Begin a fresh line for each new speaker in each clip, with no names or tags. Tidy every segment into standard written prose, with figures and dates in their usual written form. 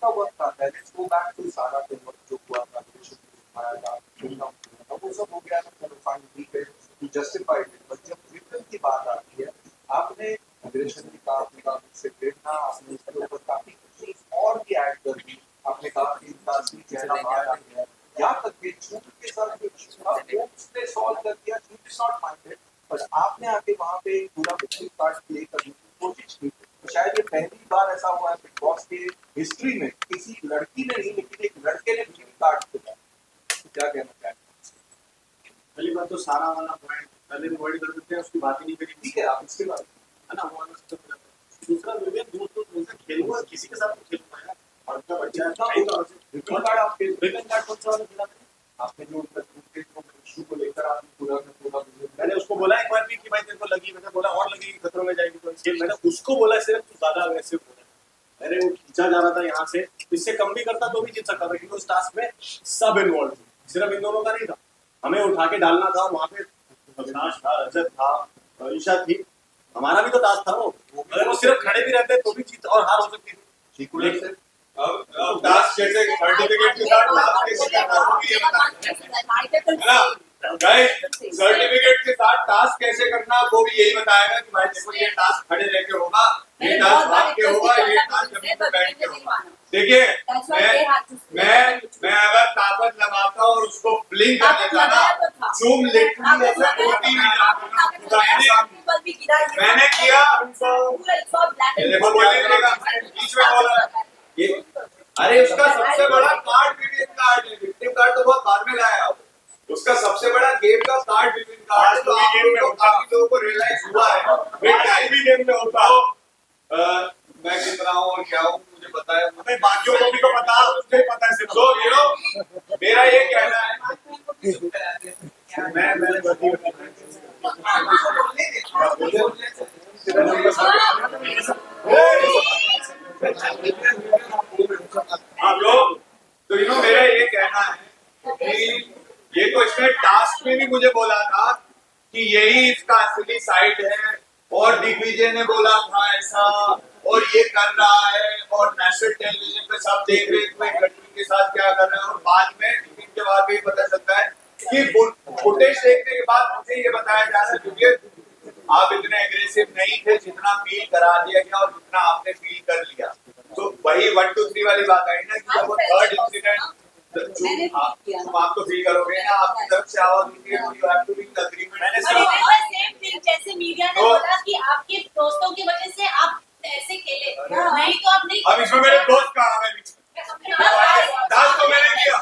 आपका वक्त आता है, लेट्स गो बैक टू सारा जो हुआ था, वो सब हो गया ना, फाइनली जस्टिफाइड। बट जब विक्टिम की बात आती है, आपने एग्रेशन की कहा, आपने कहा मुझसे भिड़ना, आपने इसके ऊपर काफी चीज और भी ऐड कर दी। आपने कहा कि इनका असली चेहरा बाहर आ गया, यहाँ तक कि झूठ के साथ ने सॉल्व कर दिया, झूठ इज नॉट माइंडेड। बट आपने आके वहां पे पूरा विक्टिम कार्ड प्ले करने की कोशिश की। शायद ये पहली बार ऐसा हुआ है बिग बॉस के हिस्ट्री में, किसी लड़की ने नहीं लेकिन एक लड़के ने विक्टिम कार्ड खेला। क्या कहना चाहेंगे?
पहली बात तो सारा वाला पॉइंट पहले अवॉइड कर देते हैं, उसकी बात ही नहीं करेंगे।
ठीक है, आप इसके बाद
है ना, वो वाला सब दूसरा विवेक दोस्त खेलूंगा, किसी के साथ खेल पाया और उनका बच्चा है।
विक्टिम कार्ड आपके
विवेक कार्ड कौन सा वाला खेला
आपने जो इशू को लेकर आपने पूरा
मैंने उसको बोला एक बार भी कि भाई तेरे को लगी, मैंने बोला और लगेगी, खतरों में जाएगी तो इसलिए मैंने उसको बोला सिर्फ तू ज्यादा अग्रेसिव हो रहा है। मैंने वो खींचा जा रहा था यहाँ से, इससे कम भी करता तो भी जीत सकता था, क्योंकि उस टास्क में सब इन्वॉल्व थे, सिर्फ इन दोनों का नहीं था। हमें उठा के डालना था, वहां पे अविनाश था, रजत था, ईशा थी, हमारा भी तो टास्क था। वो अगर वो सिर्फ खड़े भी रहते तो भी जीत और हार हो सकती थी।
अब टास्क जैसे सर्टिफिकेट के साथ टास्क कैसे करना वो भी ये बताएंगे, है ना गाइस? सर्टिफिकेट के साथ टास्क कैसे करना वो भी यही बताएगा कि भाई देखो ये टास्क खड़े रह के होगा, ये टास्क भाग के होगा, ये टास्क जमीन पे बैठ के होगा। देखिए मैं अगर ताकत लगाता और उसको फ्लिंग कर देता ना, जूम लिटरली ऐसे टूटी नहीं जाता। मैंने किया, देखो बोलने देगा बीच में बोला ये, अरे उसका सबसे बड़ा कार्ड विक्टिम कार्ड है। विक्टिम कार्ड तो बहुत बाद में लाया, उसका सबसे बड़ा गेम का कार्ड विक्टिम कार्ड है, तो गेम में काफी लोगों को रियलाइज हुआ है भी गेम में होता है। मैं कितना हूँ और क्या हूँ मुझे पता है, मुझे बाकियों को भी तो पता है, मुझे पता है सिर्फ। तो यू नो मेरा ये कहना है, आप लोग तो यू नो मेरा ये कहना है कि ये तो इसने टास्क में भी मुझे बोला था कि यही इसका असली साइड है, और दिग्विजय ने बोला था ऐसा, और ये कर रहा है, और नेशनल टेलीविजन पे सब देख रहे थे गठरी के साथ क्या कर रहे हैं। और बाद में मीटिंग के बाद भी पता चलता है कि फुटेज देखने के बाद मुझे ये बताया जा रहा है क्योंकि आप इतने एग्रेसिव नहीं थे जितना फील करा दिया गया और जितना आपने फील कर लिया। तो वही 1 2 3 वाली बात आई ना कि जब वो थर्ड इंसिडेंट आप तो फील करोगे ना, आपकी तरफ से आवाज होती है you have to be in agreement. मैंने
सेम थिंग जैसे मीडिया ने बोला कि आपके दोस्तों की वजह से आप ऐसे खेले, नहीं तो आप नहीं।
अब इसमें मेरे दोस्त का नाम है बीच में, डांस तो मैंने किया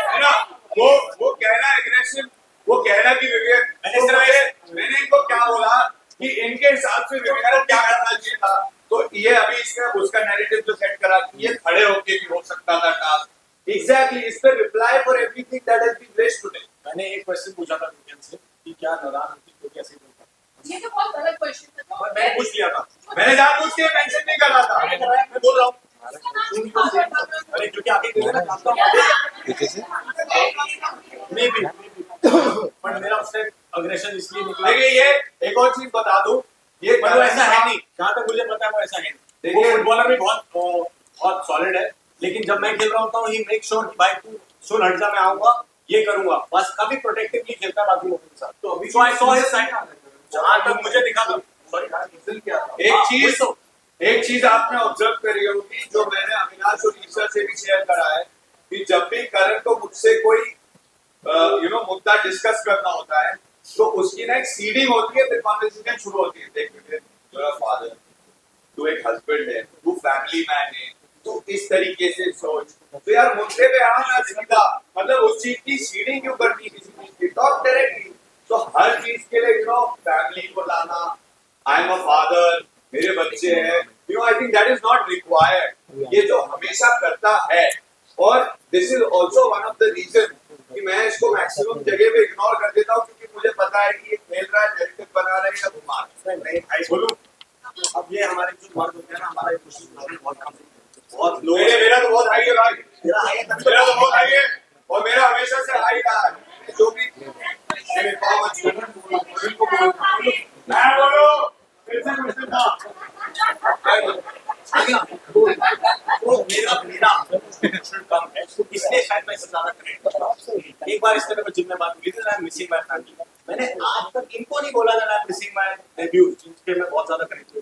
है ना, वो कहना एग्रेसिव, वो कहना कि विवेक मैंने इनको क्या बोला कि इनके हिसाब से विवेक ने क्या करना चाहिए था। तो ये अभी इसका उसका नैरेटिव जो सेट करा कि ये खड़े होके भी हो सकता था टास्क, एग्जैक्टली इस पे reply for everything that has been raised today.
मैंने एक क्वेश्चन पूछा था विवेक से कि क्या नाराज होती तो कैसे बोलता,
ये तो बहुत गलत क्वेश्चन था।
मैंने पूछ लिया था,
मैंने जानबूझ के मेंशन नहीं कर रहा था,
मैं बोल रहा हूँ अरे क्योंकि आगे पीछे से मे बी पर मेरा उससे अग्रेशन इसलिए निकला।
देखिए ये एक और चीज बता दूं, ये
वो ऐसा है नहीं, जहाँ तक मुझे पता है वो ऐसा है नहीं। वो फुटबॉलर भी बहुत सॉलिड है, लेकिन जब मैं खेल रहा होता हूँ ही मेक श्योर कि भाई तू सुन हट जा, मैं आऊंगा ये करूंगा, बस काफी प्रोटेक्टिवली खेलता है बाकी लोगों के साथ। तो अभी आई सॉ हिज साइड, जहाँ तक मुझे दिखा था। सॉरी
एक चीज आपने ऑब्जर्व करी होगी जो मैंने अविनाश और ईशा से भी शेयर करा है कि जब भी करण को मुझसे कोई मुद्दा डिस्कस करना होता है तो उसकी ना एक सीडिंग होती है, फिर कॉन्वर्सेशन शुरू होती है। देख मेरा फादर, तू एक हस्बैंड है, तू फैमिली मैन है, तू इस तरीके से सोच, तो यार मुद्दे पे आना सीधा, मतलब उस चीज की सीडिंग क्यों करनी किसी चीज की, टॉक डायरेक्टली। तो हर चीज के लिए फैमिली को लाना, आई एम अ फादर, मेरे बच्चे हैं, I think that is not required. ये जो हमेशा करता है, और this is also one of the reason कि मैं इसको मैक्सिमम जगह पे इग्नोर कर देता हूँ, क्योंकि मुझे पता है कि ये खेल रहा है, नैरेटिव बना रहा है या घुमा नहीं भाई बोलूं।
अब ये हमारे जो मर्द होते हैं ना, हमारा क्वेश्चन बहुत कम है,
बहुत लो है। मेरा तो बहुत हाई है भाई, मेरा तो बहुत हाई है, और मेरा हमेशा से हाई रहा है। जो भी मैं बोलो
वो मेरा कम है, इसलिए शायद मैं इससे ज्यादा कनेक्ट कर रहा हूँ। एक बार इसने मेरे को जिम में बात की थी, I am missing my family. मैंने आज तक इनको नहीं बोला था I am missing my Neiphiu, जिनसे मैं बहुत ज्यादा कनेक्ट हूँ।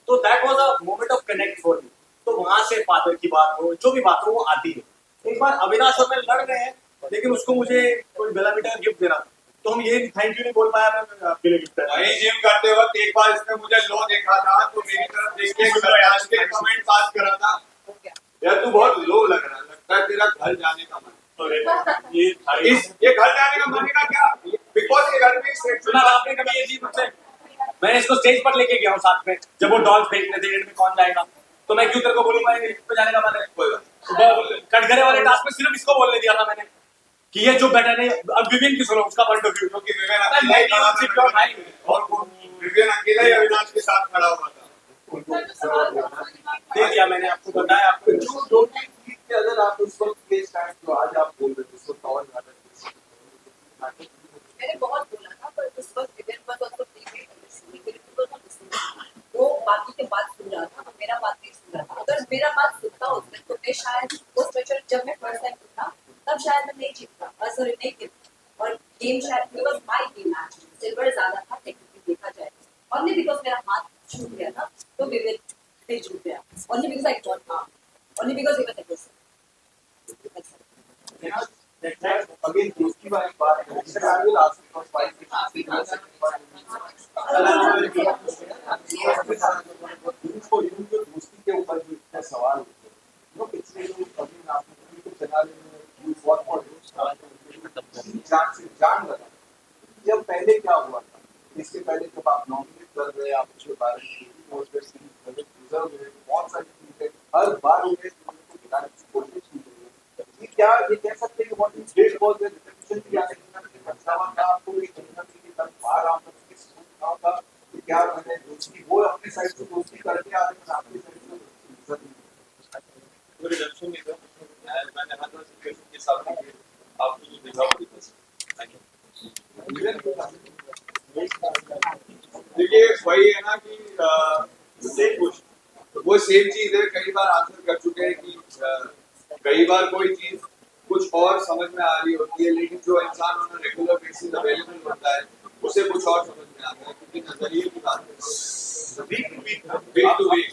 तो that was a moment of connect for me. तो वहां से फादर की बात हो, जो भी बात हो, वो आती है। एक बार अविनाश और मैं लड़ रहे हैं, लेकिन उसको मुझे कोई बेला बेटा गिफ्ट देना था, तो हम ये थैंक यू नहीं बोल पाया, मैं आपके लिए गिफ्ट है।
वही जिम करते वक्त एक बार इसने मुझे लो देखा था, तो मेरी तरफ देख के सरयाज के कमेंट पास करा था, यार तू बहुत लो लग रहा है, लगता है तेरा घर जाने का मन। ये घर जाने का मन का क्या? बिकॉज ये घर में
सुना आपने कभी ये चीज मुझसे? मैं इसको स्टेज पर लेके गया हूँ साथ में, जब वो डॉल्स फेंकने थे, एंड में कौन जाएगा, तो मैं क्यों तेरे को बोलूंगा लिफ्ट पे जाने का मन है? कटघरे वाले टास्क में सिर्फ इसको बोलने दिया था मैंने कि ये जो बेटा नहीं, अब विवेन की सुनो उसका पॉइंट ऑफ व्यू,
क्योंकि विवेन अकेला ही खड़ा था और विवेन अकेला ही अविनाश के साथ खड़ा हुआ था।
दे दिया मैंने, आपको बताया। आपको
जो दो चीज के अगर आप उस वक्त ये स्टैंड जो आज आप बोल रहे थे उसको और ज्यादा
मैंने बहुत बोला था, पर उस वक्त विवेक पर तो वो बाकी के बात सुन रहा था, मेरा बात नहीं सुन रहा था। अगर मेरा बात सुनता उसने तो मैं शायद उस मैच जब मैं फर्स्ट टाइम जीता तब शायद मैं नहीं जीतता, सॉरी नहीं जीतता, और गेम शायद because my game match silver ज्यादा था टेक्निकली देखा जाए, और नहीं बिकॉज मेरा हाथ छूट गया था तो विवेक से छूट गया, only because I got harm, only because he was aggressive.
Again दोस्ती वाली बात है, sir I will ask because wife दोस्ती के ऊपर जो इतना सवाल होते हैं, वो पिछले जो कभी आपने तो चला लेने व्हाट फॉर जान से जान लगा। जब पहले क्या हुआ था, इसके पहले जब आप नॉमिनेट कर रहे, आप उसके बारे में बहुत सारी चीजें हर बार उन्हें को दिलाने की कोशिश की गई है। ये क्या ये कह सकते हैं कि what is great for the recognition की आने की पंचावा का आपको एक महीना की तक बार आप किस सुनना था कि क्या मैंने दोस्ती वो अपने साइड से दोस्ती करके आ रहे हैं, आपके साइड से
पूरे दर्शन में मैंने हर सिचुएशन के साथ आपको जो देखा वो देखिए वही है ना कि सेम कुछ वो सेम चीज है, कई बार आंसर कर चुके हैं कि कई बार कोई चीज कुछ और समझ में आ रही होती है, लेकिन जो इंसान ऑन रेगुलर बेसिस अवेलेबल होता है उसे कुछ और समझ में आता है, क्योंकि नजरिए की बात है। वीक टू वीक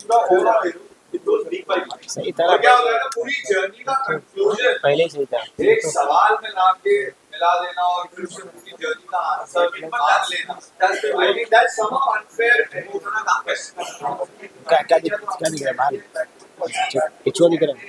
सही था,
और क्या होता है ना, पूरी जर्नी का कंक्लूजन
पहले से ही था।
एक सवाल में ला के मिला देना और फिर उससे पूरी जर्नी का आंसर निकाल लेना, I think that's somehow unfair emotional question.
क्या दिख रहा है बाहर? पिछुआ दिख रहा है।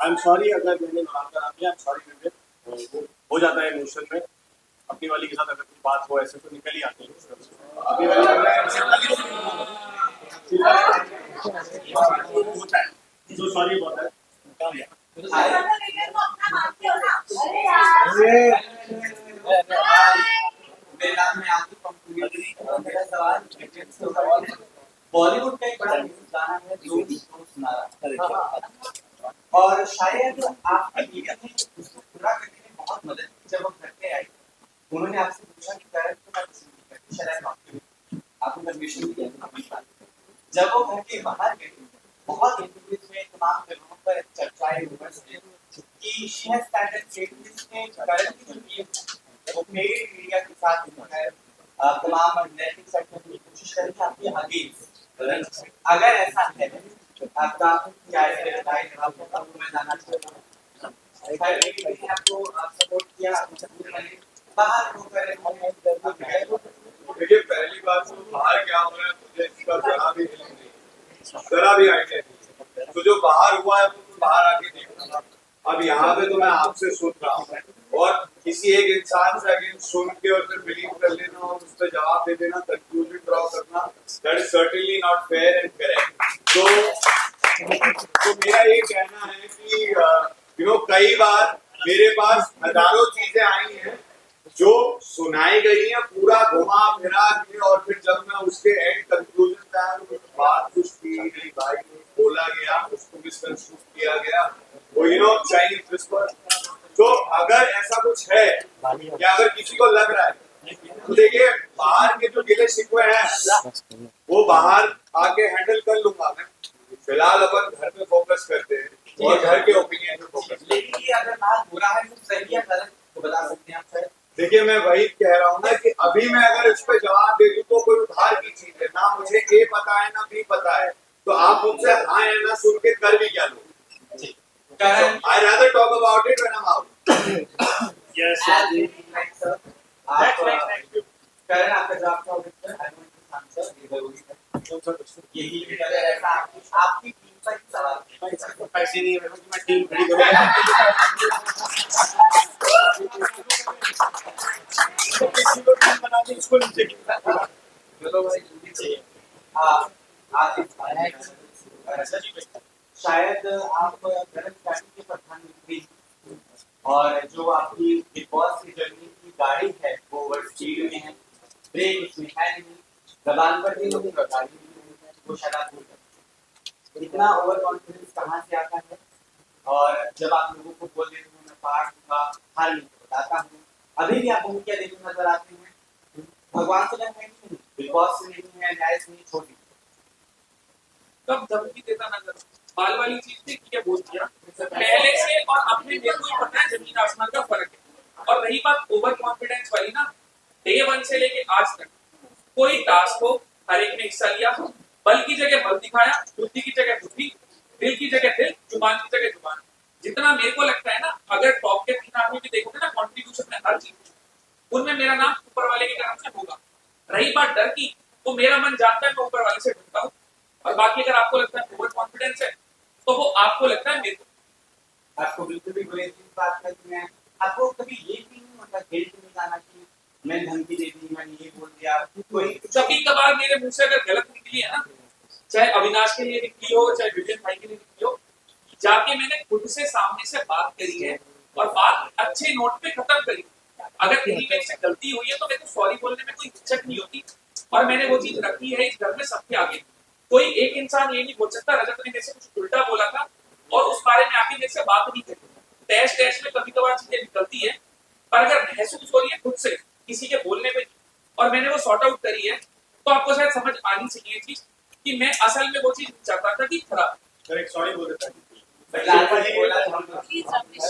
आई एम सॉरी अगर मैंने नाम करा दिया, आई एम सॉरी विवेक, हो जाता है इमोशन में। अपनी वाली के साथ अगर कोई बात हो ऐसे तो निकल ही आती है। अपनी वाली होता है, जो सॉरी बहुत है।
मेरा मैं आपको कंप्लीट मेरा सवाल बॉलीवुड का एक बड़ा गाना है जो सुना रहा था, और शायद आपकी मीडिया ने उसको पूरा करने में बहुत मदद की। जब हम घर पे आए उन्होंने आपसे पूछा कि कैरेक्टर आप पसंद करते शराब आपने परमिशन दिया। जब वो घर के बाहर गए बहुत इंटरव्यूज में तमाम जगहों पर चर्चाएं हुई कि शी हैज स्टार्टेड स्टेटमेंट्स में करंट की जो टीम वो पेड मीडिया के साथ है, तमाम नैतिक सेक्टर की कोशिश करें आपके आगे। अगर ऐसा है आपका क्या आपको मैं जानना चाहता हूँ, आपको सपोर्ट किया बाहर होकर
देखिए पहली बात तो बाहर क्या हो रहा है मुझे इसका जरा भी आइडिया नहीं, तो जो बाहर हुआ है वो तो बाहर आके देखना। अब यहाँ पे तो मैं आपसे सुन रहा हूँ और किसी एक इंसान से अगेन सुन के और फिर बिलीव कर लेना और उस पर जवाब दे देना, कंक्लूजन ड्रॉ करना, that is certainly not fair and correct. तो मेरा ये कहना है कि कई बार मेरे पास हजारों चीजें आई हैं जो सुनाई गई हैं, पूरा घुमा फिरा के, और फिर जब मैं उसके एंड कंक्लूजन पे आया बात कुछ थी नहीं भाई, बोला गया, उसको मिसकंस्ट्रू किया गया, वो चाइनीज विस्पर। तो अगर ऐसा कुछ है या अगर किसी को लग रहा है तो देखिए, बाहर के जो गिले शिकवे हैं वो बाहर आके हैंडल कर लूंगा मैं। फिलहाल अपन घर पे फोकस करते हैं और घर के ओपिनियन पे फोकस।
लेकिन ये अगर बात बुरा है तो सही या गलत तो बता सकते हैं आप सर?
देखिए, मैं वही कह रहा हूँ ना कि अभी मैं अगर इस पे जवाब दे दूं तो कोई उधार की चीज है ना, मुझे ए पता है ना बी पता है, तो आप मुझसे हाँ या ना सुन के कर भी क्या लो।
करण,
I rather talk about it when I'm out.
Yes,
as we like, sir, आप करण आपका जवाब क्या होगा sir? I want to answer, ये जरूरी है। यही अगर ऐसा आपकी टीम का एक सवाल है।
पैसे नहीं है मैं टीम खड़ी करूंगा। किसी को टीम बना के इसको नीचे गिरा।
चलो भाई जल्दी चाहिए। आप इस शायद आप गलत पार्टी के प्रधानमंत्री और जो आपकी बिग बॉस की जर्नी की गाड़ी है वो ओवर स्पीड में है, ब्रेक इसमें है नहीं, जबान पर भी नहीं है, गाड़ी भी नहीं है, वो शायद आप भूल गए। इतना ओवर कॉन्फिडेंस कहाँ से आता है? और जब आप लोगों को बोल देते हैं मैं पार दूंगा, हार नहीं बताता हूँ, अभी भी आप क्या देखने नजर आते हैं? भगवान से नहीं, बिग बॉस से नहीं है, न्याय से नहीं, छोटी
कब धमकी देता नजर बाल वाली चीज थी कि बोल दिया पहले से और अपने मेरे को ही पता है जमीन आसमान का फर्क है। और रही बात ओवर कॉन्फिडेंस वाली ना, डे 1 से लेके आज तक कोई टास्क हो हर एक ने हिस्सा लिया, बल की जगह बल दिखाया, बुद्धि की जगह बुद्धि, दिल की जगह दिल, जुबान की जगह जुबान। जितना मेरे को लगता है ना, अगर टॉप के 3 आदमी भी देखोगे ना कॉन्ट्रीब्यूशन में हर चीज, उनमें मेरा नाम ऊपर वाले की तरफ से होगा। रही बात डर की, तो मेरा मन जानता है मैं ऊपर वाले से डरता हूँ, और बाकी अगर आपको लगता है ओवर कॉन्फिडेंस है तो वो आपको लगता है मेरे को।
आपको बिल्कुल भी बुरी बात करनी है, आपको कभी ये भी नहीं मतलब गिल्ट नहीं जाना कि मैंने धमकी दे दी, मैंने ये बोल दिया, कोई
कभी कभार मेरे मुंह से अगर गलत निकली है ना, चाहे अविनाश के लिए निकली हो चाहे विजय भाई के लिए निकली हो, जाके मैंने खुद से सामने से बात करी है और बात अच्छे नोट पे खत्म करी। अगर कहीं मेरे से गलती हुई है तो मेरे को सॉरी बोलने में कोई हिचक नहीं होती, और मैंने वो चीज रखी है इस घर में सबके आगे। कोई एक इंसान ये नहीं बोल सकता रजत ने मेरे से कुछ उल्टा बोला था और उस बारे में आके मेरे से बात नहीं करी। तैश तैश में कभी कभार चीजें निकलती है, पर अगर महसूस हो रही है खुद से किसी के बोलने में और मैंने वो सॉर्ट आउट करी है, तो आपको शायद समझ आनी चाहिए चीज कि मैं असल में वो चीज चाहता था कि खराब
करेक्ट, सॉरी बोल देता है।
लास्ट ये बोला था
प्लीज रमेश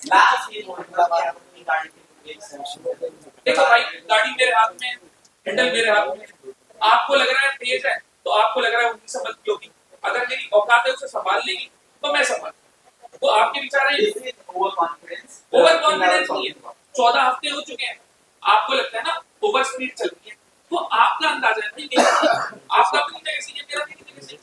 लास्ट ये बोला था अपनी गाड़ी की एक सेक्शन।
देखो भाई, गाड़ी मेरे हाथ में, हैंडल मेरे हाथ में, आपको लग रहा है तेज है तो आपको लग रहा है उनकी संभलती होगी, अगर मेरी औकात है उसे संभाल लेगी तो मैं संभाल, वो आपके विचार है।
ओवर कॉन्फिडेंस
नहीं है, 14 हफ्ते हो चुके हैं, आपको लगता है ना ओवर स्पीड चल रही है, तो आपका अंदाजा है भाई आपका अपनी जगह से ये मेरा अपनी जगह से।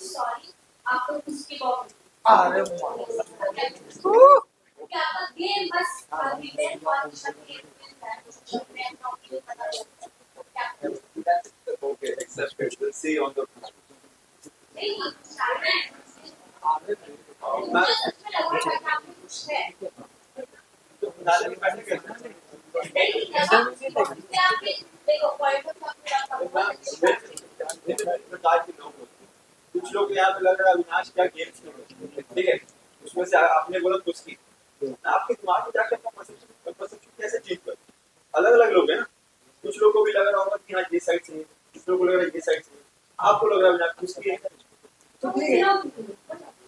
सॉरी आपको उसकी बहुत
अरे
क्या आपका गेम बस इवेंट और शक्ति मैं नौकरी पता क्या
Okay, accepted. We'll see on the.
नहीं मुझे सच में लग रहा है कि आपको कुछ है देखो पॉइंट
कुछ लोग यहाँ पे लग रहा है अविनाश क्या गेम्स खेल, ठीक है, उसमें से आपने बोला कुछ की, आपके दिमाग में जाकर अपना परसेप्शन कैसे चेंज कर, अलग अलग लोग हैं ना, कुछ लोगों को भी लग रहा होगा कि हाँ ये साइड से है, कुछ लोगों को लग रहा है ये साइड से है, आपको लग रहा है अविनाश कुछ की है, तो ठीक है,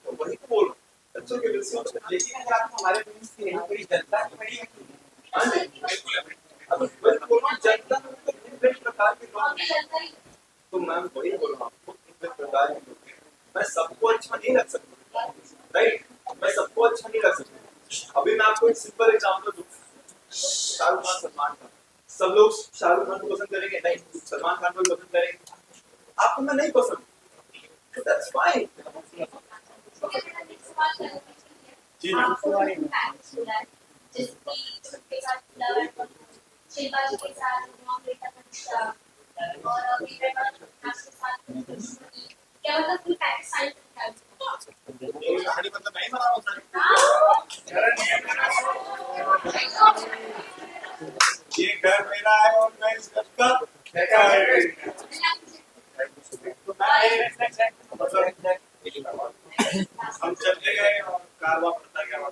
तो वही तो बोल रहा हूँ। अच्छा के विल सी,
लेकिन अगर आपको हमारे पेरेंट्स की यहाँ कोई जनता की बड़ी है
हाँ जी बिल्कुल है, अब मैं तो बोल रहा हूँ जनता में तो विभिन्न प्रकार के लोग हैं, तो मैम वही बोल रहा हूँ आपको, विभिन्न प्रकार के लोग हैं, मैं सबको अच्छा नहीं रख सकता, राइट, मैं सबको अच्छा नहीं रख सकता। अभी मैं आपको एक सिंपल एग्जांपल दूं, शाहरुख खान सलमान खान, सब लोग शाहरुख खान को पसंद करेंगे, नहीं सलमान खान को पसंद करेंगे, आपको मैं नहीं पसंद, तो दैट्स फाइन।
जी आपको जिसकी साथ लव एंड शिल्पा जी के साथ मॉम बेटा का रिश्ता और अभी मैं के साथ दुश्मनी क्या मतलब फुल पैकेज साइन करता
ये कहानी मतलब नहीं बना रहा ये घर मेरा है और मैं इस घर का हम चलते गए और कारवा पड़ता गया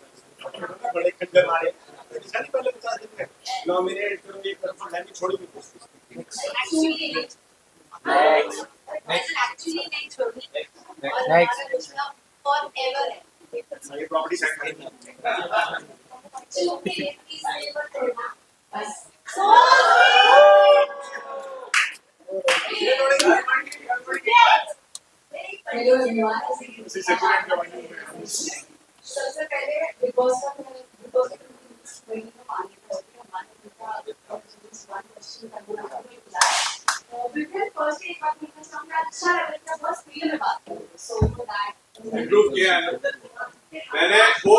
बड़े खड्डे मारे पहले 50 दिन में 9 मिनट फिर एक तरफ लाइन छोड़ी भी
एक्चुअली नहीं छोड़ी और
Next.
हमारा रिश्ता फॉरएवर है
ये प्रॉपर्टी साइड में
चुपके प्लीज नेवर तोड़ना बस सो
हेलो एवरीवन
उसी सेकंड का वाइंडिंग
सबसे पहले बिग बॉस का बिग बॉस का में पानी पड़ती हमारे उनका वन क्वेश्चन करना है बिल्कुल फर्स्ट एक बात मेरे को समझ अच्छा लग रहा था बस फील में बात करो सो दैट
इम्प्रूव किया है मैंने वो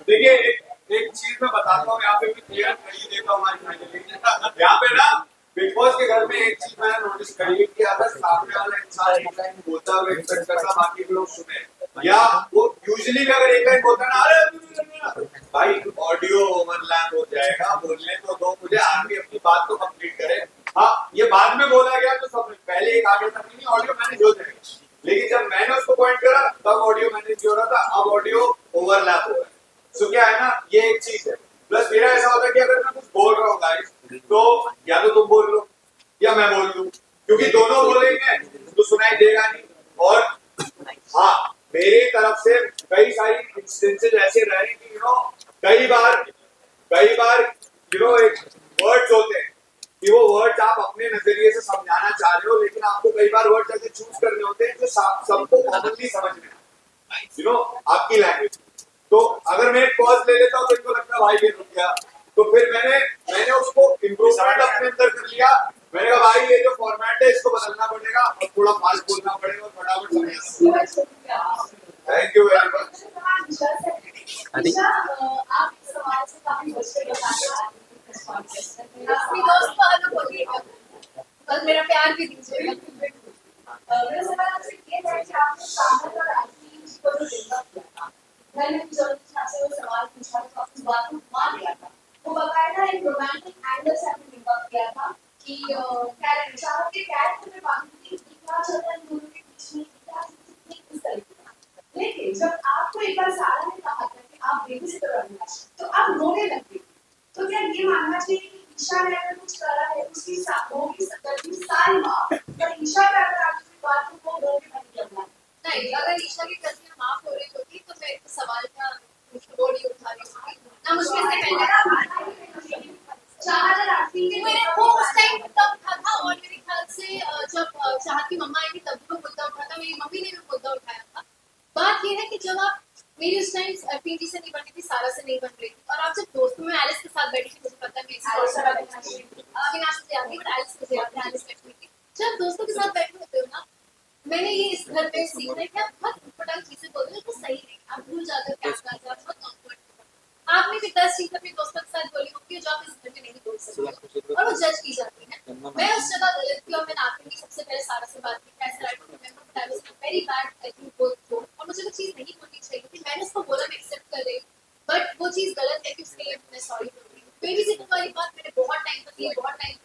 देखिए एक चीज मैं बताता हूँ यहाँ पे भी क्लियर नहीं देता हूँ हमारी यहाँ पे ना बिग बॉस के घर में एक चीज मैंने नोटिस करी है कि अगर सामने वाला इंसान एक लाइन बोलता है और एक्सपेक्ट करता बाकी के लोग सुने या वो यूजुअली भी अगर एक लाइन बोलता है ना अरे भाई ऑडियो ओवरलैप हो जाएगा बोलने तो दो मुझे आगे अपनी बात को कंप्लीट करे हाँ ये बाद में बोला गया तो सब पहले एक आगे तक नहीं ऑडियो मैनेज हो जाएगा लेकिन जब मैंने उसको पॉइंट करा तब ऑडियो मैनेज हो रहा था अब ऑडियो ओवरलैप हो रहा है सो क्या है ना ये एक चीज है प्लस मेरा ऐसा होता है कि अगर मैं कुछ बोल रहा हूँ गाइस तो या तो तुम बोल लो या मैं बोल लूं क्योंकि दोनों बोलेंगे तो सुनाई देगा नहीं और हाँ मेरी तरफ से कई सारी इंस्टेंसेस ऐसे रहे कि कई बार एक वर्ड्स होते हैं कि वो वर्ड्स आप अपने नजरिए से समझाना चाह रहे हो लेकिन आपको कई बार वर्ड्स ऐसे चूज करने होते हैं जो सबको कॉमनली समझ में आए आपकी लैंग्वेज तो अगर मैं एक पॉज ले लेता हूँ तो इनको लगता है भाई ये रुक गया तो फिर मैंने उसको इम्प्रूवमेंट अपने अंदर कर लिया मैंने कहा भाई ये जो फॉर्मेट है इसको बदलना पड़ेगा और थोड़ा फास्ट बोलना पड़ेगा और फटाफट समझना थैंक यू वेरी मच
आप इस सवाल से काफी बच्चे
अपनी दोस्त को हेलो बोलिएगा बस मेरा प्यार भी दीजिएगा
मेरा सवाल आपसे ये था कि आपने सामने और आखिरी को जो देखा था मैंने जल्दी आपसे वो सवाल पूछा तो आपने बात को मान लिया था वो बकायदा एक रोमांटिक एंगल से आपने लिंक किया था कि कैरेक्टर चाहत के कैरेक्टर में बात थी कि क्या चल रहा है दोनों के बीच में क्या इस तरीके का लेकिन जब आपको एक बार सारा ने कहा था कि आप बेबी से करना तो आप रोने लगते तो क्या ये मानना चाहिए कि ईशा ने अगर कुछ करा है उसकी होगी 70 साल बाद पर ईशा का अगर आपकी बात को वो रोने नहीं लगना
नहीं अगर ईशा की गलतियां माफ हो रही होती तो मैं इस सवाल का बोल ही उठा रही होती ना मुझमें से पहले
चाहत आखिरी
मेरे वो उस टाइम तब था और मेरे ख्याल से जब चाहत की मम्मा आई थी तब भी वो मुद्दा उठा था मेरी मम्मी ने भी मुद्दा उठाया था बात ये है कि जब आप मेरी उस टाइम पीजी से नहीं बन रही थी सारा से नहीं बन रही थी और आप जब दोस्तों में एलिस के साथ बैठी थी मुझे पता है अविनाश से याद नहीं पर एलिस मुझे याद है एलिस बैठी थी जब दोस्तों के साथ बैठे होते हो ना मैंने ये इस घर पे सीखा है कि आप बहुत उटपटांग चीजें बोलते हो तो सही नहीं आप भूल जाते हो क्या करते हो बहुत कॉम्फर्ट आपने भी 10 चीजें अपने दोस्तों के साथ बोली होगी जो आप इस घर में नहीं बोल सकते और वो जज की जाती है मैं उस जगह गलत थी और मैंने आपके सबसे पहले सारा से बात की कैसे I don't remember but I was very bad I think both और मुझे वो चीज नहीं बोलनी चाहिए थी मैंने उसको बोला मैं एक्सेप्ट कर रही हूं बट वो चीज गलत है कि उसके लिए मैं सॉरी बोल रही हूं बेबी सिटिंग वाली बात मैंने बहुत टाइम तक की बहुत टाइम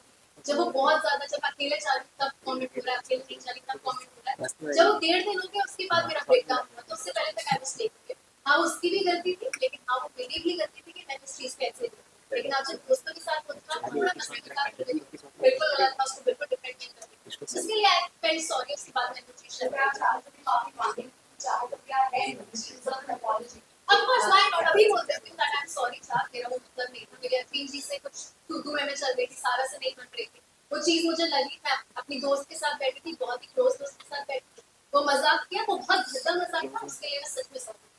जब वो बहुत ज्यादा जब अकेले जा रही तब कमेंट हो रहा है अकेले नहीं जा रही तब कमेंट हो रहा है जब वो 1.5 दिन हो गया उसके बाद मेरा ब्रेकडाउन हुआ तो उससे पहले तक आई वाज टेकिंग हाँ उसकी भी गलती थी लेकिन हाँ वो मेरी भी गलती थी कि मैं इस चीज पे ऐसे लेकिन आप जब दोस्तों के साथ होता था थोड़ा मस्ती मजाक करते बिल्कुल गलत था उसको बिल्कुल डिफेंड नहीं करती उसके लिए आई फेल्ट सॉरी उसके बाद मैंने वो चीज
अगर आप चाहते हो काफी मांगे चाहो तो क्या है apology
of course why not अभी बोल देती हूं दैट आई एम सॉरी चाह मेरा वो मतलब नहीं था मेरे अफीन जी से कुछ तू में चल रही थी सारा से नहीं बन रही थी वो चीज मुझे लगी मैं अपनी दोस्त के साथ बैठी थी बहुत ही क्लोज दोस्त के साथ बैठी थी वो मजाक किया वो बहुत गंदा मजाक था उसके लिए मैं सच में सॉरी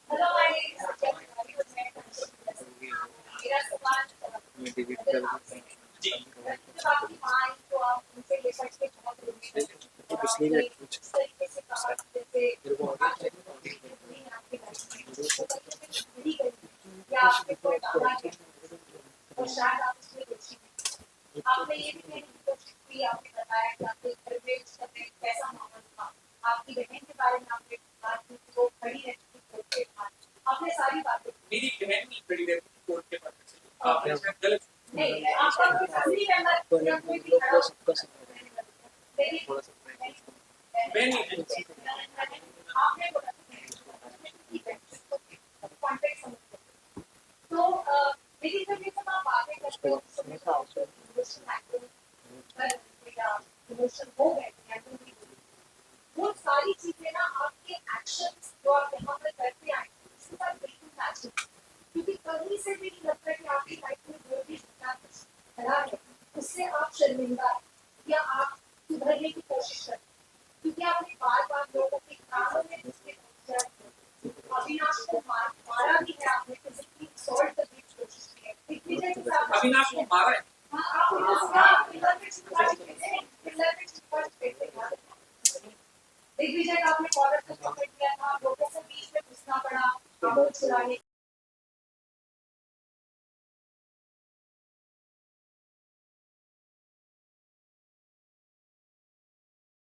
हेलो माय मेरा सवाल जी आपकी मां को आप उनसे ले सकते बहुत
पिछली बार कुछ
तरीके से कहा जैसे
मेरी बहन नहीं खड़ी रहती थी कोर्ट के पर्दे से, आपने शायद गलत
नहीं आपका कोई फैमिली मेंबर या कोई भी खड़ा
सबका सब
मेरी
मैं नहीं थी।
आपने बोला कॉन्टेक्स्ट समझ तो मेरी तरफ से आप बातें करते हो इमोशन हो गए वो सारी चीजें ना आपके एक्शंस जो आप यहाँ पर करते आए उसके साथ बिल्कुल मैच होती है। क्योंकि कहीं से भी नहीं लगता कि आपकी लाइफ में जो भी जितना कुछ खड़ा है उससे आप शर्मिंदा हैं या आप सुधरने की कोशिश करते हैं क्योंकि आपने बार बार लोगों के कानों में घुसने की कोशिश की है। अविनाश को मारा भी है आपने फिजिकली सॉल्व करने की कोशिश की है दिग्विजय के साथ
अविनाश को मारा है।
हाँ, आप उसका पिलर पे चिपका चुके थे, पिलर पे चिपका चुके थे यार। दिग्विजय का आपने कॉलर पे पकड़ लिया था लोगों को बीच में घुसना पड़ा आपको छुड़ाने